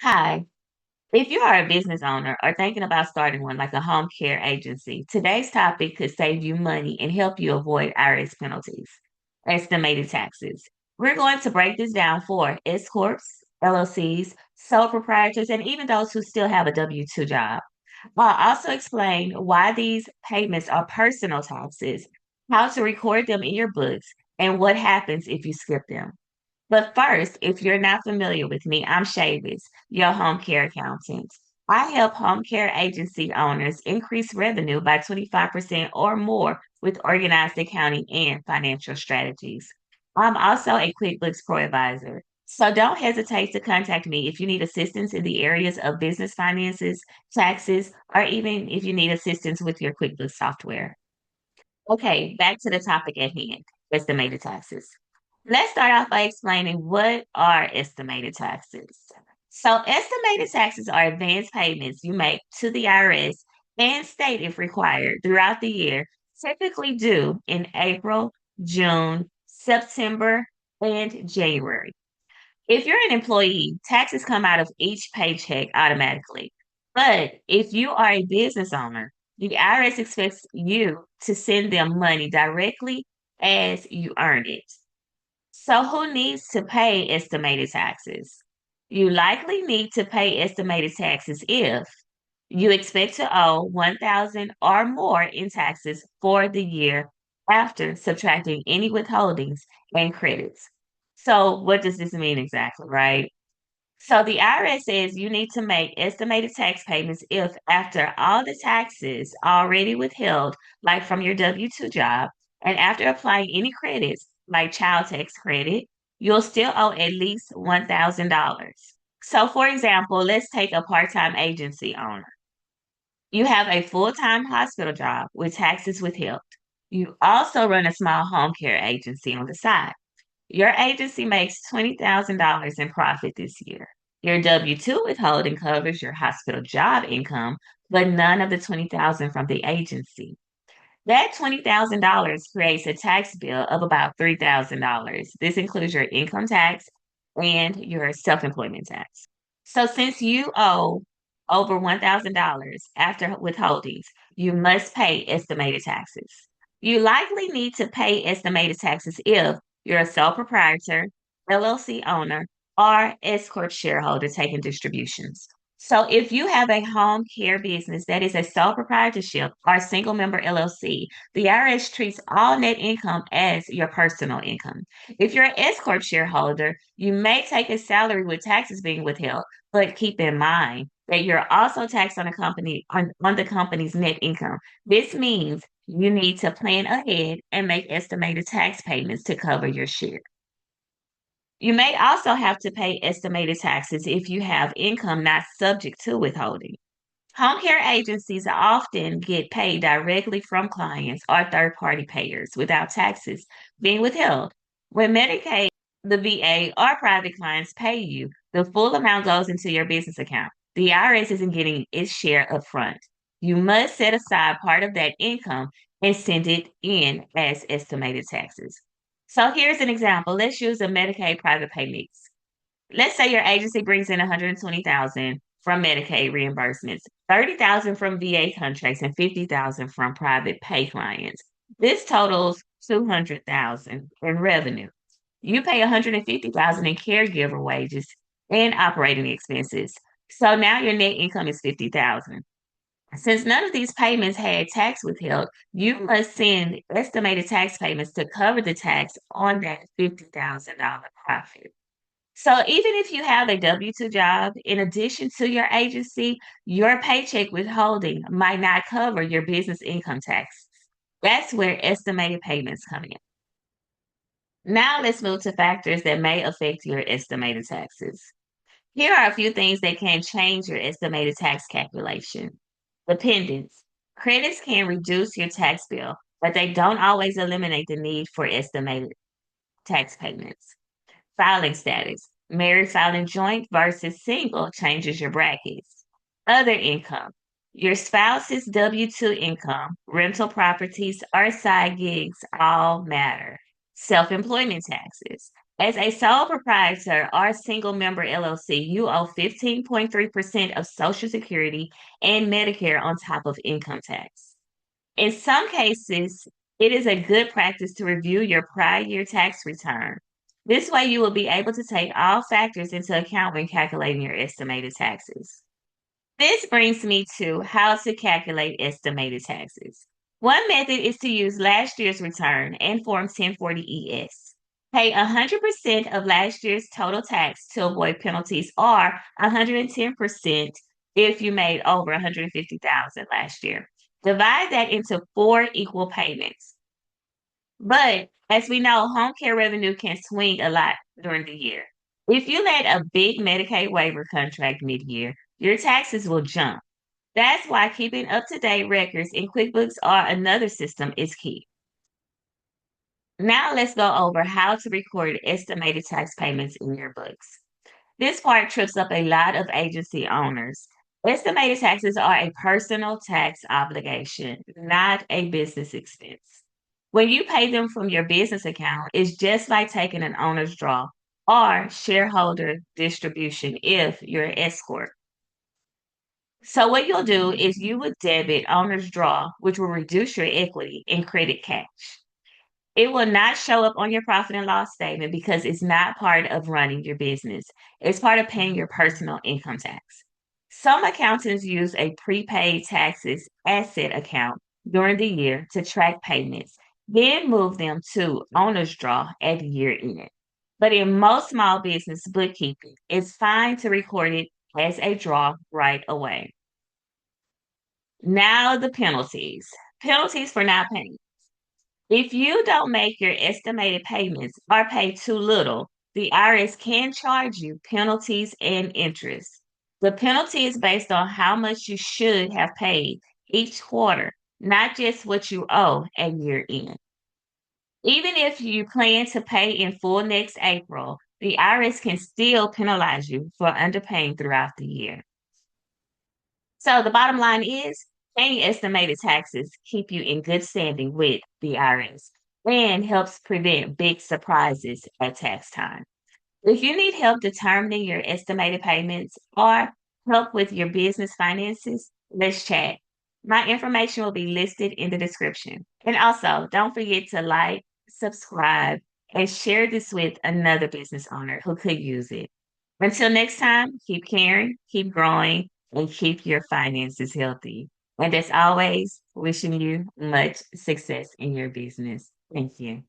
Hi. If you are a business owner or thinking about starting one like a home care agency, today's topic could save you money and help you avoid IRS penalties, estimated taxes. We're going to break this down for S-Corps, LLCs, sole proprietors, and even those who still have a W-2 job. I'll also explain why these payments are personal taxes, how to record them in your books, and what happens if you skip them. But first, if you're not familiar with me, I'm Shavis, your home care accountant. I help home care agency owners increase revenue by 25% or more with organized accounting and financial strategies. I'm also a QuickBooks Pro advisor. So don't hesitate to contact me if you need assistance in the areas of business finances, taxes, or even if you need assistance with your QuickBooks software. Okay, back to the topic at hand, estimated taxes. Let's start off by explaining what are estimated taxes. So, estimated taxes are advance payments you make to the IRS and state if required throughout the year, typically due in April, June, September, and January. If you're an employee, taxes come out of each paycheck automatically. But if you are a business owner, the IRS expects you to send them money directly as you earn it. So, who needs to pay estimated taxes? You likely need to pay estimated taxes if you expect to owe 1,000 or more in taxes for the year after subtracting any withholdings and credits. So, what does this mean exactly, right? So, the IRS says you need to make estimated tax payments if, after all the taxes already withheld, like from your W 2 job, and after applying any credits, like child tax credit, you'll still owe at least $1,000. So, for example, let's take a part time agency owner. You have a full-time hospital job with taxes withheld. You also run a small home care agency on the side. Your agency makes $20,000 in profit this year. Your W-2 withholding covers your hospital job income, but none of the 20,000 from the agency. That $20,000 creates a tax bill of about $3,000. This includes your income tax and your self-employment tax. So since you owe over $1,000 after withholdings, you must pay estimated taxes. You likely need to pay estimated taxes if you're a sole proprietor, LLC owner, or S-Corp shareholder taking distributions. So if you have a home care business that is a sole proprietorship or single member LLC, the IRS treats all net income as your personal income. If you're an S-Corp shareholder, you may take a salary with taxes being withheld, but keep in mind that you're also taxed on the company's net income. This means you need to plan ahead and make estimated tax payments to cover your share. You may also have to pay estimated taxes if you have income not subject to withholding. Home care agencies often get paid directly from clients or third party payers without taxes being withheld. When Medicaid, the VA, or private clients pay you, the full amount goes into your business account. The IRS isn't getting its share upfront. You must set aside part of that income and send it in as estimated taxes. So here's an example. Let's use a Medicaid private pay mix. Let's say your agency brings in 120,000 from Medicaid reimbursements, 30,000 from VA contracts, and 50,000 from private pay clients. This totals 200,000 in revenue. You pay 150,000 in caregiver wages and operating expenses. So now your net income is 50,000. Since none of these payments had tax withheld, you must send estimated tax payments to cover the tax on that $50,000 profit. So even if you have a W-2 job, in addition to your agency, your paycheck withholding might not cover your business income tax. That's where estimated payments come in. Now let's move to factors that may affect your estimated taxes. Here are a few things that can change your estimated tax calculation. Dependents. Credits can reduce your tax bill, but they don't always eliminate the need for estimated tax payments. Filing status. Married filing joint versus single changes your brackets. Other income. Your spouse's W 2 income, rental properties, or side gigs all matter. Self employment taxes. As a sole proprietor or single member LLC, you owe 15.3% of Social Security and Medicare on top of income tax. In some cases, it is a good practice to review your prior year tax return. This way, you will be able to take all factors into account when calculating your estimated taxes. This brings me to how to calculate estimated taxes. One method is to use last year's return and Form 1040-ES. Pay 100% of last year's total tax to avoid penalties or 110% if you made over 150,000 last year. Divide that into 4 equal payments. But as we know, home care revenue can swing a lot during the year. If you let a big Medicaid waiver contract mid-year, your taxes will jump. That's why keeping up-to-date records in QuickBooks or another system is key. Now let's go over how to record estimated tax payments in your books. This part trips up a lot of agency owners. Estimated taxes are a personal tax obligation, not a business expense. When you pay them from your business account, it's just like taking an owner's draw or shareholder distribution if you're an S-Corp. So what you'll do is you would debit owner's draw, which will reduce your equity, and credit cash. It will not show up on your profit and loss statement because it's not part of running your business. It's part of paying your personal income tax. Some accountants use a prepaid taxes asset account during the year to track payments, then move them to owner's draw at year end. But in most small business bookkeeping, it's fine to record it as a draw right away. Now the penalties. Penalties for not paying. If you don't make your estimated payments or pay too little, the IRS can charge you penalties and interest. The penalty is based on how much you should have paid each quarter, not just what you owe at year end. Even if you plan to pay in full next April, the IRS can still penalize you for underpaying throughout the year. So the bottom line is paying estimated taxes keep you in good standing with the IRS and helps prevent big surprises at tax time. If you need help determining your estimated payments or help with your business finances, let's chat. My information will be listed in the description. And also, don't forget to like, subscribe, and share this with another business owner who could use it. Until next time, keep caring, keep growing, and keep your finances healthy. And as always, wishing you much success in your business. Thank you.